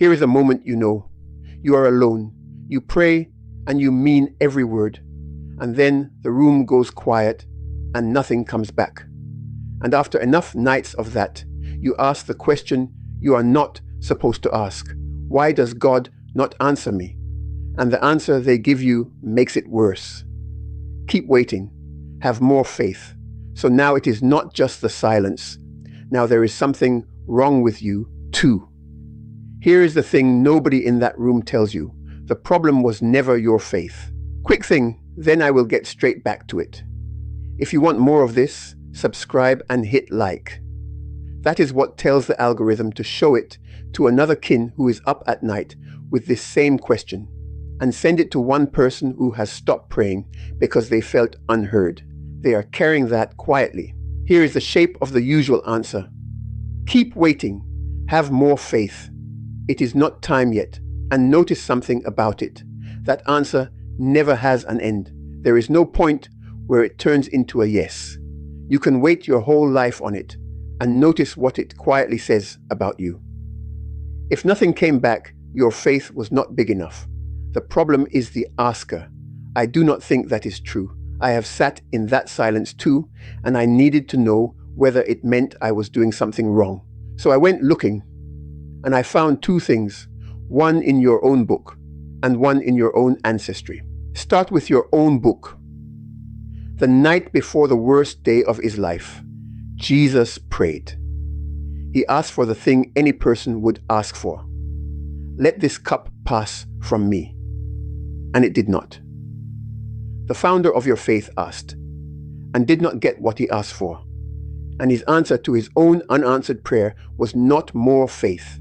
Here is a moment you know. You are alone. You pray and you mean every word. And then the room goes quiet and nothing comes back. And after enough nights of that, you ask the question you are not supposed to ask. Why does God not answer me? And the answer they give you makes it worse. Keep waiting. Have more faith. So now it is not just the silence. Now there is something wrong with you too. Here is the thing nobody in that room tells you. The problem was never your faith. Quick thing, then I will get straight back to it. If you want more of this, subscribe and hit like. That is what tells the algorithm to show it to another kin who is up at night with this same question, and send it to one person who has stopped praying because they felt unheard. They are carrying that quietly. Here is the shape of the usual answer. Keep waiting. Have more faith. It is not time yet. And notice something about it. That answer never has an end. There is no point where it turns into a yes. You can wait your whole life on it and notice what it quietly says about you. If nothing came back, your faith was not big enough. The problem is the asker. I do not think that is true. I have sat in that silence too, and I needed to know whether it meant I was doing something wrong. So I went looking, and I found two things, one in your own book, and one in your own ancestry. Start with your own book. The night before the worst day of his life, Jesus prayed. He asked for the thing any person would ask for. Let this cup pass from me. And it did not. The founder of your faith asked, and did not get what he asked for. And his answer to his own unanswered prayer was not more faith.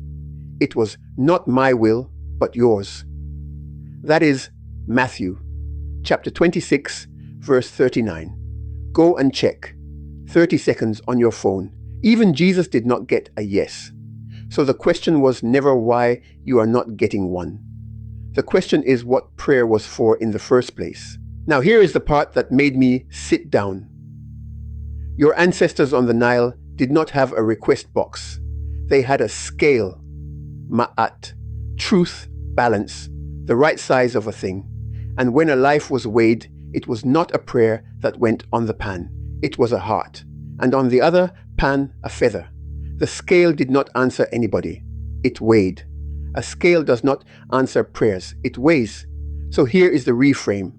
It was not my will, but yours. That is Matthew, chapter 26, verse 39. Go and check. 30 seconds on your phone. Even Jesus did not get a yes. So the question was never why you are not getting one. The question is what prayer was for in the first place. Now here is the part that made me sit down. Your ancestors on the Nile did not have a request box. They had a scale, Maat, truth, balance, the right size of a thing. And when a life was weighed, it was not a prayer that went on the pan. It was a heart. And on the other pan, a feather. The scale did not answer anybody. It weighed. A scale does not answer prayers. It weighs. So here is the reframe.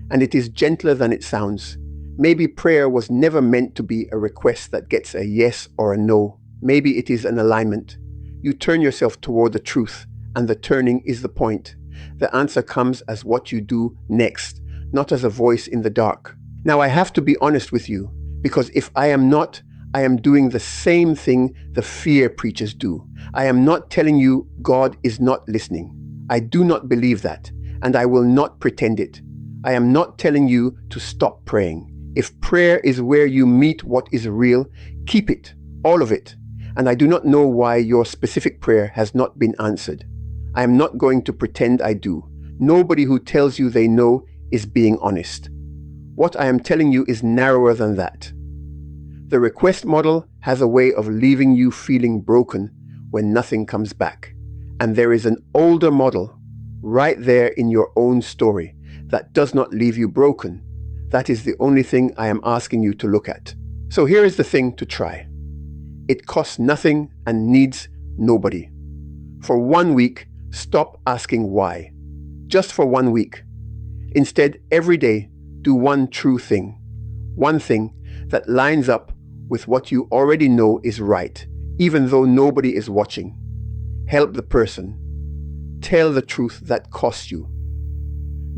And it is gentler than it sounds. Maybe prayer was never meant to be a request that gets a yes or a no. Maybe it is an alignment. You turn yourself toward the truth, and the turning is the point. The answer comes as what you do next, not as a voice in the dark. Now I have to be honest with you, because if I am not, I am doing the same thing the fear preachers do. I am not telling you God is not listening. I do not believe that, and I will not pretend it. I am not telling you to stop praying. If prayer is where you meet what is real, keep it, all of it. And I do not know why your specific prayer has not been answered. I am not going to pretend I do. Nobody who tells you they know is being honest. What I am telling you is narrower than that. The request model has a way of leaving you feeling broken when nothing comes back. And there is an older model right there in your own story that does not leave you broken. That is the only thing I am asking you to look at. So here is the thing to try. It costs nothing and needs nobody. For 1 week, stop asking why. Just for 1 week. Instead, every day, do one true thing. One thing that lines up with what you already know is right, even though nobody is watching. Help the person. Tell the truth that costs you.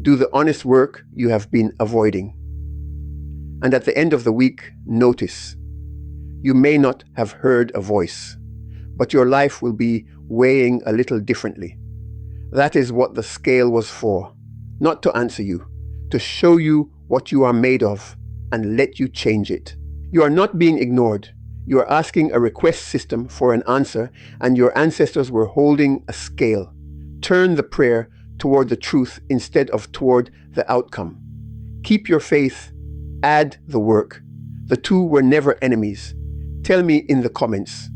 Do the honest work you have been avoiding. And at the end of the week, notice. You may not have heard a voice, but your life will be weighing a little differently. That is what the scale was for, not to answer you, to show you what you are made of and let you change it. You are not being ignored. You are asking a request system for an answer, and your ancestors were holding a scale. Turn the prayer toward the truth instead of toward the outcome. Keep your faith. Add the work. The two were never enemies. Tell me in the comments,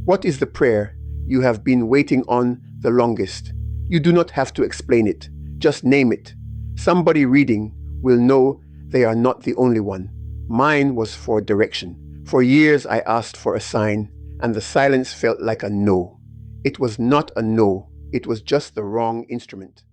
what is the prayer you have been waiting on the longest. You do not have to explain it. Just name it. Somebody reading will know they are not the only one. Mine was for direction. For years I asked for a sign, and the silence felt like a no. It was not a no. It was just the wrong instrument.